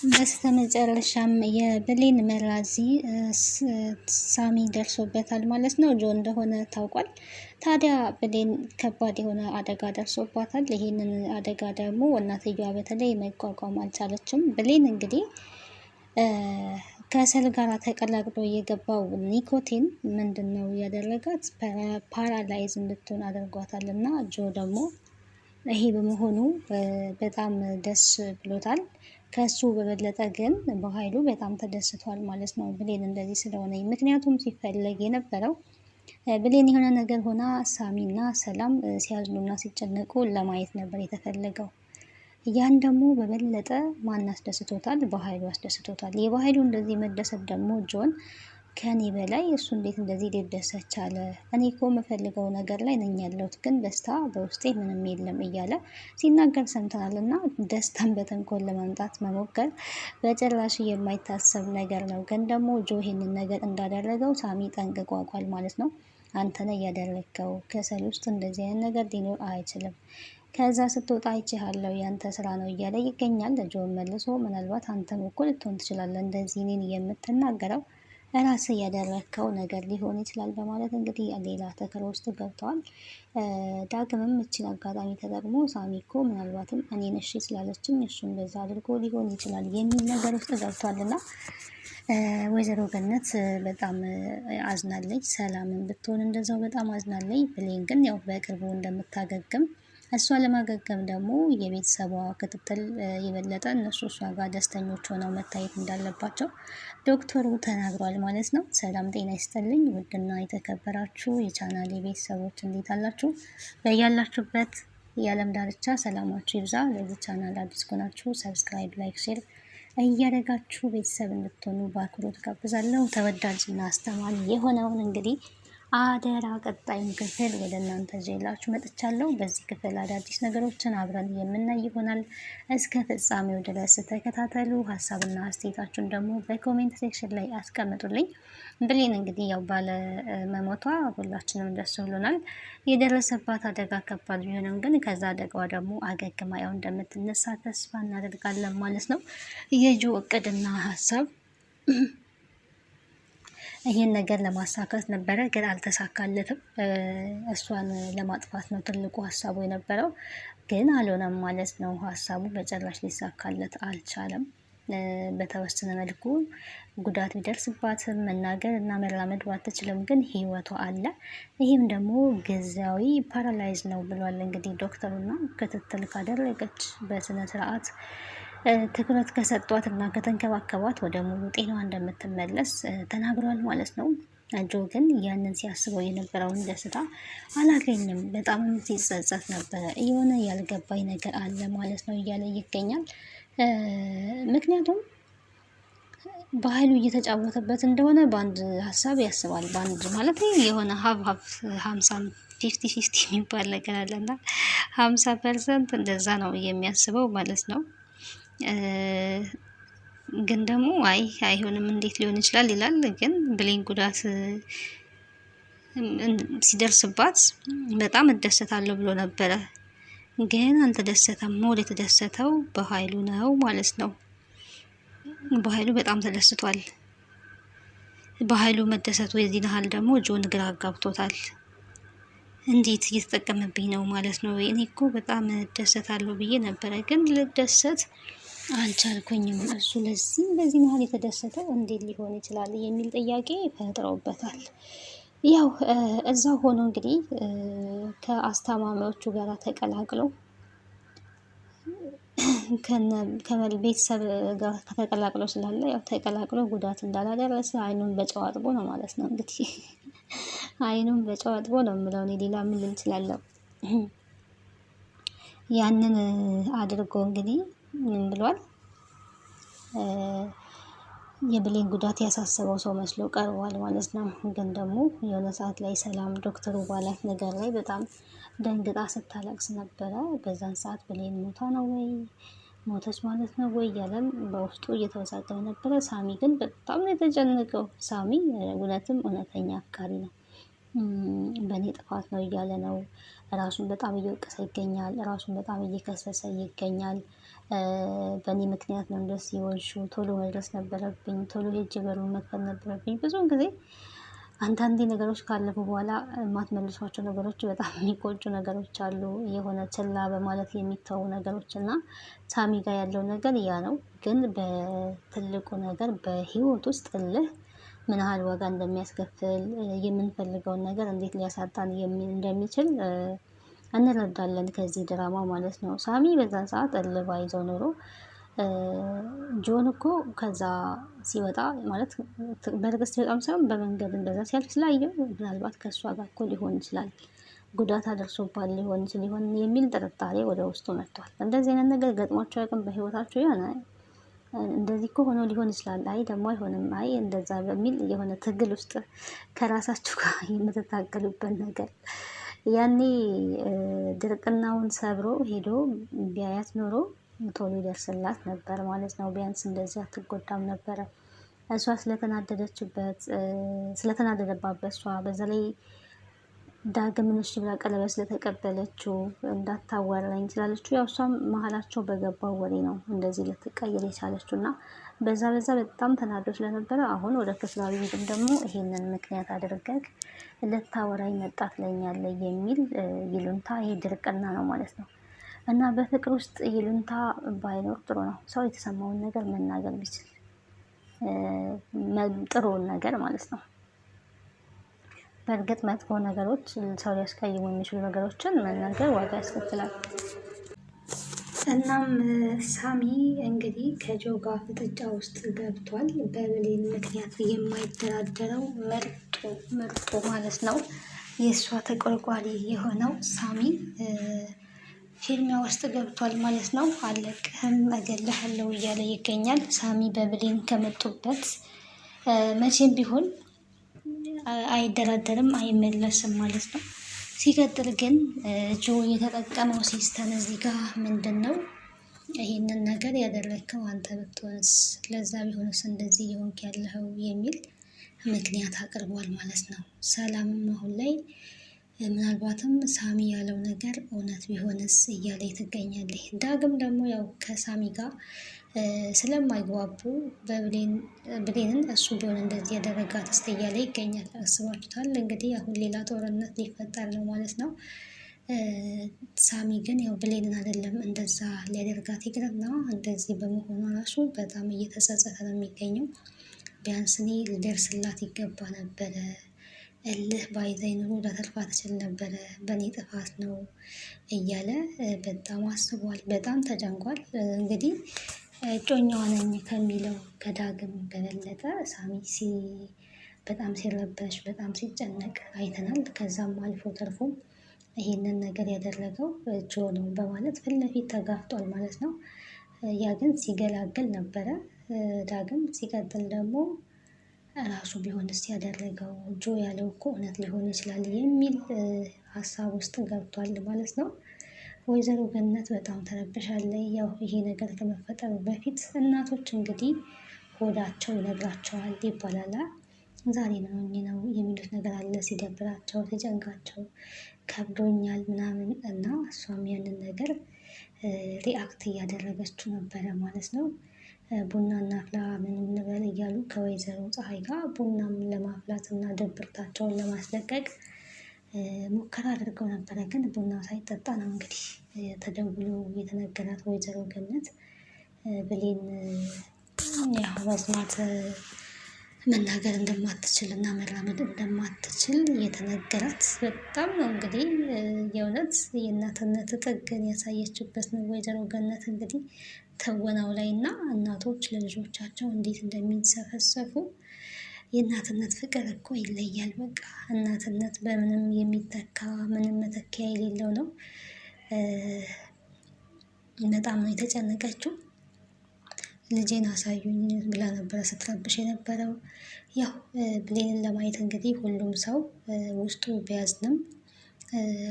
በስተመጨረሻም የብሌን መራዚ ሳሚ ደርሶበታል ማለት ነው። ጆ እንደሆነ ታውቋል። ታዲያ ብሌን ከባድ የሆነ አደጋ ደርሶባታል። ይህንን አደጋ ደግሞ እናትየዋ በተለይ መቋቋም አልቻለችም። ብሌን እንግዲህ ከሰል ጋር ተቀላቅሎ የገባው ኒኮቲን ምንድን ነው ያደረጋት? ፓራላይዝ እንድትሆን አድርጓታል። እና ጆ ደግሞ ይሄ በመሆኑ በጣም ደስ ብሎታል። ከሱ በበለጠ ግን በኃይሉ በጣም ተደስቷል ማለት ነው። ብሌን እንደዚህ ስለሆነ ምክንያቱም ሲፈለግ የነበረው ብሌን የሆነ ነገር ሆና ሳሚና ሰላም ሲያዝኑና ሲጨነቁ ለማየት ነበር የተፈለገው። ያን ደግሞ በበለጠ ማን አስደስቶታል? በኃይሉ አስደስቶታል። የበኃይሉ እንደዚህ መደሰት ደግሞ ጆን ከኔ በላይ እሱ እንዴት እንደዚህ ሊደሰት ቻለ? እኔ እኮ የምፈልገው ነገር ላይ ነኝ ያለሁት፣ ግን ደስታ በውስጤ ምንም የለም እያለ ሲናገር ሰምተናል። እና ደስታን በተንኮል ለማምጣት መሞከር በጭራሽ የማይታሰብ ነገር ነው። ግን ደግሞ ጆ ይሄንን ነገር እንዳደረገው ሳሚ ጠንቅቆ አውቋል ማለት ነው። አንተ ነህ ያደረግከው፣ ከሰል ውስጥ እንደዚህ አይነት ነገር ሊኖር አይችልም፣ ከዛ ስትወጣ አይቼሃለሁ፣ ያንተ ስራ ነው እያለ ይገኛል። ጆን መልሶ ምናልባት አንተም እኮ ልትሆን ትችላለህ እንደዚህ እኔን የምትናገረው ራስህ ያደረግከው ነገር ሊሆን ይችላል በማለት እንግዲህ ሌላ ተከራ ውስጥ ገብተዋል። ዳግምም እችን አጋጣሚ ተጠቅሞ ሳሚ እኮ ምናልባትም እኔን እሺ ስላለችኝ እሱ እንደዛ አድርጎ ሊሆን ይችላል የሚል ነገር ውስጥ ገብቷል። እና ወይዘሮ ገነት በጣም አዝናለች። ሰላምን ብትሆን እንደዛው በጣም አዝናለች። ብሌን ግን ያው በቅርቡ እንደምታገግም እሷ ለማገገም ደግሞ የቤተሰቧ ክትትል የበለጠ እነሱ እሷ ጋር ደስተኞች ሆነው መታየት እንዳለባቸው ዶክተሩ ተናግሯል ማለት ነው። ሰላም ጤና ይስጥልኝ ውድና የተከበራችሁ የቻናሌ ቤተሰቦች እንዴት አላችሁ? በያላችሁበት የዓለም ዳርቻ ሰላማችሁ ይብዛ። ለዚህ ቻናል አዲስ ከሆናችሁ ሰብስክራይብ፣ ላይክ፣ ሼር እያደረጋችሁ ቤተሰብ እንድትሆኑ በአክብሮት ጋብዛለሁ። ተወዳጅና አስተማሪ የሆነውን እንግዲህ አደራ ቀጣዩን ክፍል ወደ እናንተ ይዤላችሁ መጥቻለሁ። በዚህ ክፍል አዳዲስ ነገሮችን አብረን የምናይ ይሆናል። እስከ ፍጻሜው ድረስ ተከታተሉ። ሀሳብና አስተያየታችሁን ደግሞ በኮሜንት ሴክሽን ላይ አስቀምጡልኝ። ብሌን እንግዲህ ያው ባለ መሞቷ ሁላችንም ደስ ብሎናል። የደረሰባት አደጋ ከባድ ቢሆንም ግን ከዛ አደጋዋ ደግሞ አገግማ ያው እንደምትነሳ ተስፋ እናደርጋለን ማለት ነው። የጆ እቅድና ሀሳብ ይሄን ነገር ለማሳካት ነበረ፣ ግን አልተሳካለትም። እሷን ለማጥፋት ነው ትልቁ ሀሳቡ የነበረው፣ ግን አልሆነም ማለት ነው። ሀሳቡ በጭራሽ ሊሳካለት አልቻለም። በተወሰነ መልኩ ጉዳት ቢደርስባትም መናገር እና መራመድ ባትችልም ግን ህይወቷ አለ። ይህም ደግሞ ጊዜያዊ ፓራላይዝ ነው ብሏል እንግዲህ ዶክተሩና ክትትል ካደረገች በስነ ስርዓት ትኩረት ከሰጧት እና ከተንከባከቧት ወደ ሙሉ ጤናዋ እንደምትመለስ ተናግሯል ማለት ነው። ጆ ግን ያንን ሲያስበው የነበረውን ደስታ አላገኝም። በጣም ሲጸጸት ነበረ። የሆነ ያልገባኝ ነገር አለ ማለት ነው እያለ ይገኛል። ምክንያቱም በኃይሉ እየተጫወተበት እንደሆነ በአንድ ሀሳብ ያስባል። በአንድ ማለት የሆነ ሀብ 50-50 የሚባል ነገር አለና 50% እንደዛ ነው የሚያስበው ማለት ነው። ግን ደግሞ አይሆንም እንዴት ሊሆን ይችላል ይላል። ግን ብሌን ጉዳት ሲደርስባት በጣም እደሰታለሁ ብሎ ነበረ። ግን አልተደሰተም። ወደ የተደሰተው በኃይሉ ነው ማለት ነው። በኃይሉ በጣም ተደስቷል። በኃይሉ መደሰቱ የዚህ ያህል ደግሞ ጆን ግራ አጋብቶታል። እንዴት እየተጠቀመብኝ ነው ማለት ነው? እኔ እኮ በጣም እደሰታለሁ ብዬ ነበረ፣ ግን ልደሰት አልቻልኩኝም። እሱ በዚህ መሀል የተደሰተው እንዴት ሊሆን ይችላል የሚል ጥያቄ ፈጥረውበታል። ያው እዛ ሆኖ እንግዲህ ከአስታማሚዎቹ ጋር ተቀላቅለው ቤተሰብ ጋር ተቀላቅለው ስላለ ያው ተቀላቅሎ ጉዳት እንዳላደረሰ አይኑን በጨው አጥቦ ነው ማለት ነው እንግዲህ አይኑን በጨው አጥቦ ነው የምለው እኔ ሌላ ምን ልል እችላለሁ? ያንን አድርጎ እንግዲህ ምን ብሏል? የብሌን ጉዳት ያሳሰበው ሰው መስሎ ቀርቧል ማለት ነው። ግን ደግሞ የሆነ ሰዓት ላይ ሰላም ዶክተሩ ባላት ነገር ላይ በጣም ደንግጣ ስታለቅስ ነበረ። በዛን ሰዓት ብሌን ሞታ ነው ወይ ሞተች ማለት ነው ወይ እያለም በውስጡ እየተወሳቀለ ነበረ። ሳሚ ግን በጣም ነው የተጨነቀው። ሳሚ እውነትም እውነተኛ አፍቃሪ ነው። በእኔ ጥፋት ነው እያለ ነው። ራሱን በጣም እየወቀሰ ይገኛል። ራሱን በጣም እየከሰሰ ይገኛል። በእኔ ምክንያት ነው እንደዚህ የሆንሽው፣ ቶሎ መድረስ ነበረብኝ፣ ቶሎ ሄጄ በሩን መክፈት ነበረብኝ። ብዙውን ጊዜ አንዳንዴ ነገሮች ካለፉ በኋላ የማትመልሷቸው ነገሮች በጣም የሚቆጩ ነገሮች አሉ። የሆነ ችላ በማለት የሚተዉ ነገሮች እና ሳሚ ጋር ያለው ነገር ያ ነው። ግን በትልቁ ነገር በህይወት ውስጥ እልህ ምን ያህል ዋጋ እንደሚያስከፍል የምንፈልገውን ነገር እንዴት ሊያሳጣን እንደሚችል እንረዳለን ከዚህ ድራማ ማለት ነው። ሳሚ በዛን ሰዓት እልህ ባይዘው ኖሮ ጆን እኮ ከዛ ሲወጣ ማለት በእርግጥ ሲወጣም ሳይሆን በመንገድ እንደዛ ሲያልፍ ስላየው ምናልባት ከእሷ ጋር እኮ ሊሆን ይችላል፣ ጉዳት አደርሶባል ሊሆን ይችላል የሚል ጥርጣሬ ወደ ውስጡ መጥቷል። እንደዚህ አይነት ነገር ገጥሟቸው ያውቅም በህይወታቸው? የሆነ እንደዚህ እኮ ሆኖ ሊሆን ይችላል፣ አይ ደግሞ አይሆንም፣ አይ እንደዛ በሚል የሆነ ትግል ውስጥ ከራሳችሁ ጋር የምትታገሉበት ነገር ያኔ ድርቅናውን ሰብሮ ሄዶ ቢያያት ኖሮ ቶሎ ይደርስላት ነበር ማለት ነው። ቢያንስ እንደዚህ አትጎዳም ነበረ። እሷ ስለተናደደባት በእሷ በዛ ላይ ዳግም እሺ ብላ ቀለበት ስለተቀበለችው እንዳታዋራኝ ስላለችው ያው እሷም መሀላቸው በገባው ወሬ ነው እንደዚህ ልትቀየር የቻለችው እና በዛ በጣም ተናዶ ስለነበረ አሁን ወደ ክፍላዊ ሄድም ደግሞ ይሄንን ምክንያት አድርገህ ልታወራኝ መጣ ትለኛለህ የሚል ይሉንታ፣ ይሄ ድርቅና ነው ማለት ነው። እና በፍቅር ውስጥ ይሉንታ ባይኖር ጥሩ ነው። ሰው የተሰማውን ነገር መናገር ቢችል ጥሩውን ነገር ማለት ነው። በእርግጥ መጥፎ ነገሮች ሰው ሊያስቀይሙ የሚችሉ ነገሮችን መናገር ዋጋ ያስከፍላል። እናም ሳሚ እንግዲህ ከጆ ጋር ፍጥጫ ውስጥ ገብቷል። በብሌን ምክንያት የማይደራደረው ምርጡ ማለት ነው የእሷ ተቆርቋሪ የሆነው ሳሚ ፊልሚያ ውስጥ ገብቷል ማለት ነው። አለቅህም እገልሃለሁ እያለ ይገኛል። ሳሚ በብሌን ከመጡበት መቼም ቢሆን አይደራደርም፣ አይመለስም ማለት ነው። ሲቀጥል ግን ጆ የተጠቀመው ሲስተም እዚህ ጋር ምንድን ነው? ይህንን ነገር ያደረግከው አንተ ብትሆንስ፣ ለዛ ቢሆንስ እንደዚህ እየሆንክ ያለኸው የሚል ምክንያት አቅርቧል ማለት ነው። ሰላምም አሁን ላይ ምናልባትም ሳሚ ያለው ነገር እውነት ቢሆንስ እያለ ትገኛለች። ዳግም ደግሞ ያው ከሳሚ ጋር ስለማይግባቡ ብሌንን እሱ ቢሆን እንደዚህ ያደረጋት እስቲ እያለ ይገኛል። አስባችሁታል እንግዲህ አሁን ሌላ ጦርነት ሊፈጠር ነው ማለት ነው። ሳሚ ግን ያው ብሌንን አይደለም እንደዛ ሊያደርጋት ይቅርና እንደዚህ በመሆኗ ራሱ በጣም እየተጸጸተ ነው የሚገኘው። ቢያንስ እኔ ልደርስላት ይገባ ነበረ፣ እልህ ባይዘኝ ኑሮ ላተርፋ ትችል ነበረ፣ በእኔ ጥፋት ነው እያለ በጣም አስቧል። በጣም ተጨንቋል። እንግዲህ እጮኛዋ ነኝ ከሚለው ከዳግም በበለጠ ሳሚ በጣም ሲረበሽ በጣም ሲጨነቅ አይተናል። ከዛም አልፎ ተርፎ ይሄንን ነገር ያደረገው ጆ ነው በማለት ፊት ለፊት ተጋፍጧል ማለት ነው። ያ ግን ሲገላገል ነበረ ዳግም። ሲቀጥል ደግሞ ራሱ ቢሆንስ ያደረገው ጆ ያለው እኮ እውነት ሊሆን ይችላል የሚል ሀሳብ ውስጥ ገብቷል ማለት ነው። ወይዘሮ ገነት በጣም ተረብሻለች። ያው ይሄ ነገር ከመፈጠሩ በፊት እናቶች እንግዲህ ሆዳቸው ይነግራቸዋል ይባላል። ዛሬ ነው የሚሉት ነገር አለ ሲደብራቸው፣ ሲጨንቃቸው፣ ከብዶኛል ምናምን እና እሷም ያንን ነገር ሪአክት እያደረገችው ነበረ ማለት ነው። ቡና እናፍላ ምን እንበል እያሉ ከወይዘሮ ፀሐይ ጋር ቡናም ለማፍላት እና ድብርታቸውን ለማስለቀቅ ሙከራ አድርገው ነበረ። ግን ቡናው ሳይጠጣ ነው እንግዲህ ተደውሎ የተነገራት ወይዘሮ ገነት ብሌን ያው መስማት መናገር እንደማትችል እና መራመድ እንደማትችል የተነገራት በጣም ነው እንግዲህ የእውነት የእናትነት ጥግን ያሳየችበት ነው ወይዘሮ ገነት እንግዲህ ትወናው ላይ እና እናቶች ለልጆቻቸው እንዴት እንደሚንሰፈሰፉ የእናትነት ፍቅር እኮ ይለያል። በቃ እናትነት በምንም የሚተካ ምንም መተኪያ የሌለው ነው። በጣም ነው የተጨነቀችው። ልጄን አሳዩኝ ብላ ነበረ ስትረብሽ የነበረው። ያው ብሌንን ለማየት እንግዲህ ሁሉም ሰው ውስጡ ቢያዝንም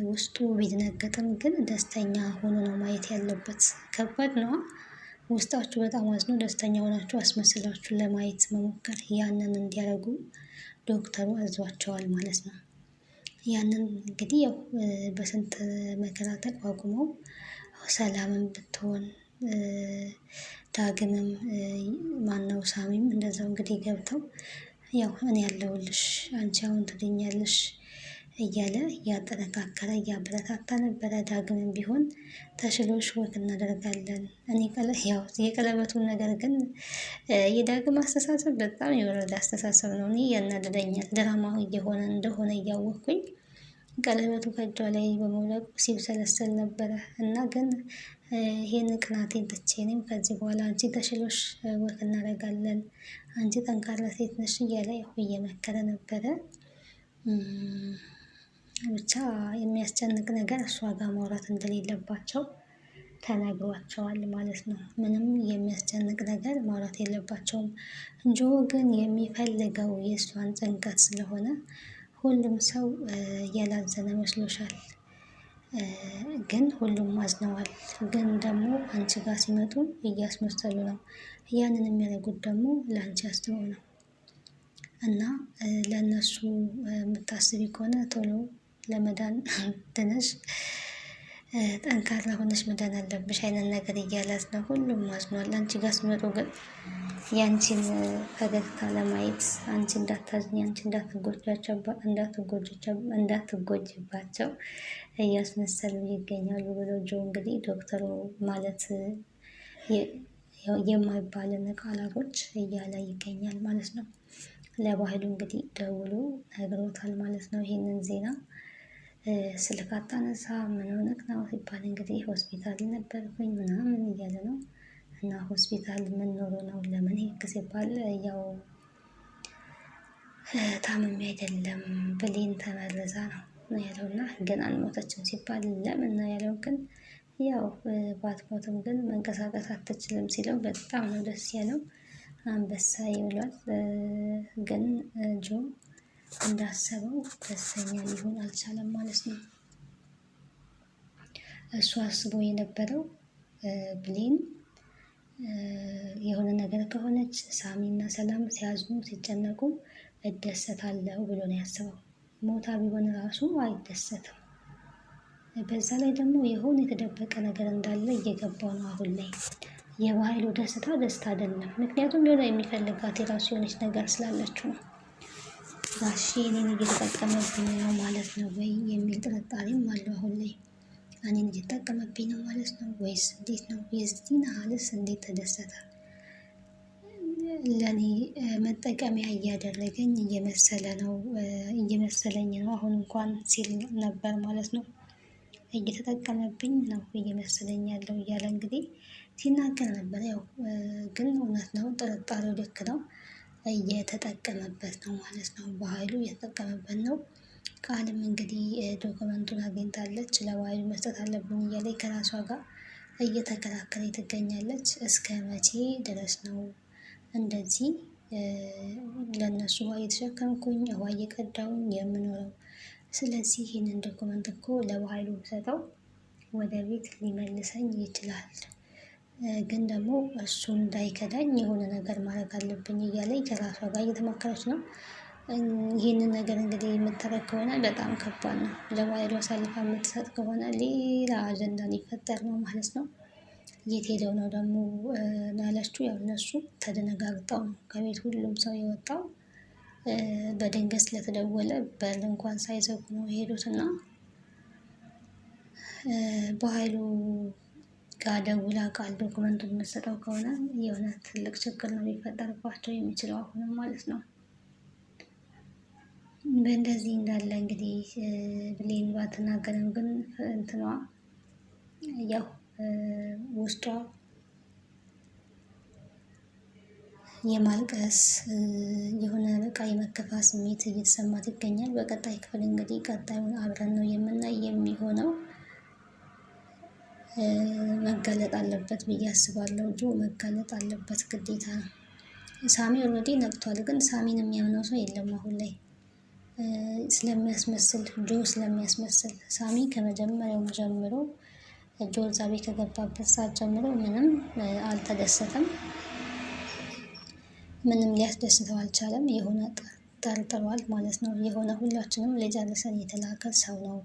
ውስጡ ቢደነገጥም ግን ደስተኛ ሆኖ ነው ማየት ያለበት። ከባድ ነው። ውስጣችሁ በጣም አዝኖ ደስተኛ ሆናችሁ አስመስላችሁ ለማየት መሞከር፣ ያንን እንዲያደርጉ ዶክተሩ አዟቸዋል ማለት ነው። ያንን እንግዲህ ያው በስንት መከራ ተቋቁመው ሰላምን ብትሆን ዳግምም ማነው ሳሚም እንደዛው እንግዲህ ገብተው ያው እኔ ያለሁልሽ አንቺ አሁን ትድኛለሽ እያለ እያጠነካከረ እያበረታታ ነበረ። ዳግምም ቢሆን ተሽሎሽ ወክ እናደርጋለን። እኔ ያው የቀለበቱን ነገር ግን የዳግም አስተሳሰብ በጣም የወረደ አስተሳሰብ ነው። እኔ ያናድደኛል። ድራማው እየሆነ እንደሆነ እያወቅኩኝ ቀለበቱ ከእጇ ላይ በመውለቁ ሲብሰለሰል ነበረ እና ግን ይሄን ቅናቴን ትቼ እኔም ከዚህ በኋላ አንቺ ተሽሎሽ ወክ እናደርጋለን፣ አንቺ ጠንካራ ሴት ነሽ እያለ ያው እየመከረ ነበረ። ብቻ የሚያስጨንቅ ነገር እሷ ጋር ማውራት እንደሌለባቸው ተነግሯቸዋል ማለት ነው። ምንም የሚያስጨንቅ ነገር ማውራት የለባቸውም። ጆ ግን የሚፈልገው የእሷን ጭንቀት ስለሆነ ሁሉም ሰው ያላዘነ መስሎሻል፣ ግን ሁሉም አዝነዋል። ግን ደግሞ አንቺ ጋር ሲመጡ እያስመሰሉ ነው። ያንን የሚያደርጉት ደግሞ ለአንቺ አስበው ነው እና ለእነሱ የምታስቢ ከሆነ ቶሎ ለመዳን ድነሽ ጠንካራ ሆነሽ መዳን አለብሽ አይነት ነገር እያላት ነው። ሁሉም አዝኗል። አንቺ ጋር ሲመጡ ግን የአንቺን ፈገግታ ለማየት አንቺ እንዳታዝኝ፣ አንቺ እንዳትጎጂባቸው እያስመሰሉ ይገኛሉ ብሎ ጆ እንግዲህ ዶክተሩ ማለት የማይባልን ቃላቶች እያለ ይገኛል ማለት ነው። ለባህሉ እንግዲህ ደውሎ ነግሮታል ማለት ነው ይሄንን ዜና። ስልክ አታነሳ ምን ሆነህ ነው ሲባል እንግዲህ ሆስፒታል ነበርኩኝ ምናምን እያለ ነው። እና ሆስፒታል ምን ኖሮ ነው ለምን ሄድክ ሲባል ያው ታምሜ አይደለም ብሌን ተመርዛ ነው ያለው። እና ግን አልሞተችም ሲባል ለምን ነው ያለው። ግን ያው ባትሞትም ግን መንቀሳቀስ አትችልም ሲለው በጣም ነው ደስ ያለው። አንበሳ ይብሏል። ግን ጆ እንዳሰበው ደስተኛ ሊሆን አልቻለም ማለት ነው። እሱ አስቦ የነበረው ብሌን የሆነ ነገር ከሆነች ሳሚና ሰላም ሲያዝኑ ሲጨነቁ እደሰታለሁ ብሎ ነው ያስበው። ሞታ ቢሆን ራሱ አይደሰትም። በዛ ላይ ደግሞ የሆነ የተደበቀ ነገር እንዳለ እየገባው ነው አሁን ላይ። የባህሉ ደስታ ደስታ አይደለም። ምክንያቱም የሆነ የሚፈልጋት የራሱ የሆነች ነገር ስላለችው ነው። ጋሼ እኔን እየተጠቀመብኝ ነው ማለት ነው ወይ የሚል ጥርጣሬም አለው አሁን ላይ። እኔን እየተጠቀመብኝ ነው ማለት ነው ወይስ እንዴት ነው? የዚህን ያህልስ እንዴት ተደሰተ? ለእኔ መጠቀሚያ እያደረገኝ እየመሰለኝ ነው አሁን እንኳን ሲል ነበር ማለት ነው። እየተጠቀመብኝ ነው እየመሰለኝ ያለው እያለ እንግዲህ ሲናገር ነበር። ያው ግን እውነት ነው፣ ጥርጣሬው ልክ ነው። እየተጠቀመበት ነው ማለት ነው። በኃይሉ እየተጠቀመበት ነው። ቃልም እንግዲህ ዶክመንቱን አግኝታለች። ለባህሉ መስጠት አለብኝ እያለች ከራሷ ጋር እየተከራከረ ትገኛለች። እስከ መቼ ድረስ ነው እንደዚህ ለእነሱ ውሃ እየተሸከምኩኝ ውሃ እየቀዳሁኝ የምኖረው? ስለዚህ ይህንን ዶክመንት እኮ ለባህሉ ብሰጠው ወደ ቤት ሊመልሰኝ ይችላል። ግን ደግሞ እሱ እንዳይከዳኝ የሆነ ነገር ማድረግ አለብኝ እያለኝ ከራሷ ጋር እየተማከረች ነው። ይህንን ነገር እንግዲህ የምታደርግ ከሆነ በጣም ከባድ ነው። ለባህሉ አሳልፋ የምትሰጥ ከሆነ ሌላ አጀንዳ ሊፈጠር ነው ማለት ነው። የት ሄደው ነው ደግሞ ያለችው? ያው እነሱ ተደነጋግጠው ነው ከቤት ሁሉም ሰው የወጣው። በድንገት ስለተደወለ በር እንኳን ሳይዘጉ ነው የሄዱትና በኃይሉ ጋር ደውላ ቃል ዶክመንቱን የምትሰጠው ከሆነ የሆነ ትልቅ ችግር ነው ሊፈጠርባቸው የሚችለው አሁንም ማለት ነው። በእንደዚህ እንዳለ እንግዲህ ብሌን ባትናገርም ግን እንትኗ ያው ውስጧ የማልቀስ የሆነ በቃ የመከፋት ስሜት እየተሰማት ይገኛል። በቀጣይ ክፍል እንግዲህ ቀጣዩን አብረን ነው የምናይ የሚሆነው። መጋለጥ አለበት ብዬ አስባለሁ። ጆ መጋለጥ አለበት ግዴታ ነው። ሳሚ ኦልሬዲ ነቅቷል፣ ግን ሳሚን የሚያምነው ሰው የለም አሁን ላይ ስለሚያስመስል፣ ጆ ስለሚያስመስል። ሳሚ ከመጀመሪያው ጀምሮ ጆ እዛ ቤት ከገባበት ሰዓት ጀምሮ ምንም አልተደሰተም። ምንም ሊያስደስተው አልቻለም። የሆነ ጠርጥሯል ማለት ነው። የሆነ ሁላችንም ሊጨርሰን የተላከ ሰው ነው።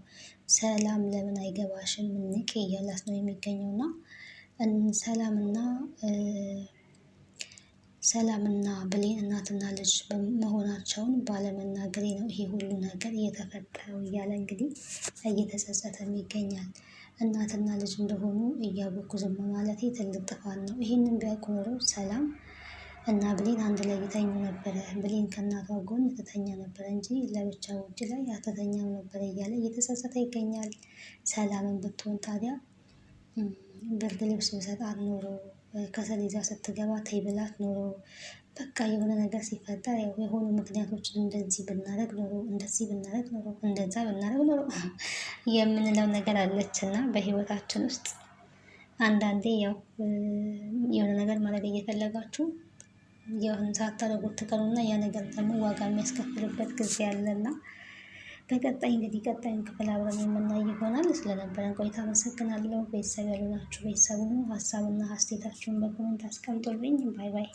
ሰላም ለምን አይገባሽም ንቂ እያላት ነው የሚገኘው እና ሰላምና ሰላምና ብሌን እናትና ልጅ መሆናቸውን ባለመናገሬ ነው ይሄ ሁሉ ነገር እየተፈጠረው እያለ እንግዲህ እየተጸጸተም ይገኛል። እናትና ልጅ እንደሆኑ እያወኩ ዝም ማለቴ ትልቅ ጥፋት ነው። ይሄንን ቢያውቁ ኖሮ ሰላም እና ብሌን አንድ ላይ ይተኙ ነበረ። ብሌን ከእናቷ ጎን ትተኛ ነበረ እንጂ ለብቻ ውጭ ላይ አትተኛም ነበረ እያለ እየተጸጸተ ይገኛል። ሰላምን ብትሆን ታዲያ ብርድ ልብስ ብሰጣት ኖሮ ከሰል ይዛ ስትገባ ተይ ብላት ኖሮ በቃ የሆነ ነገር ሲፈጠር ያው የሆኑ ምክንያቶችን እንደዚህ ብናደርግ ኖሮ እንደዚህ ብናደርግ ኖሮ እንደዛ ብናደርግ ኖሮ የምንለው ነገር አለች እና በህይወታችን ውስጥ አንዳንዴ ያው የሆነ ነገር ማድረግ እየፈለጋችሁ የሆነ ሳታደርጉት ትቀሩና ያ ነገር ደግሞ ዋጋ የሚያስከፍልበት ጊዜ አለና በቀጣይ እንግዲህ ቀጣዩን ክፍል አብረን የምናይ ይሆናል። ስለነበረን ቆይታ አመሰግናለሁ። ቤተሰብ ያልሆናችሁ ቤተሰብ ሁኑ። ሀሳብና አስተያየታችሁን በኮሜንት አስቀምጡልኝ። ባይ ባይ።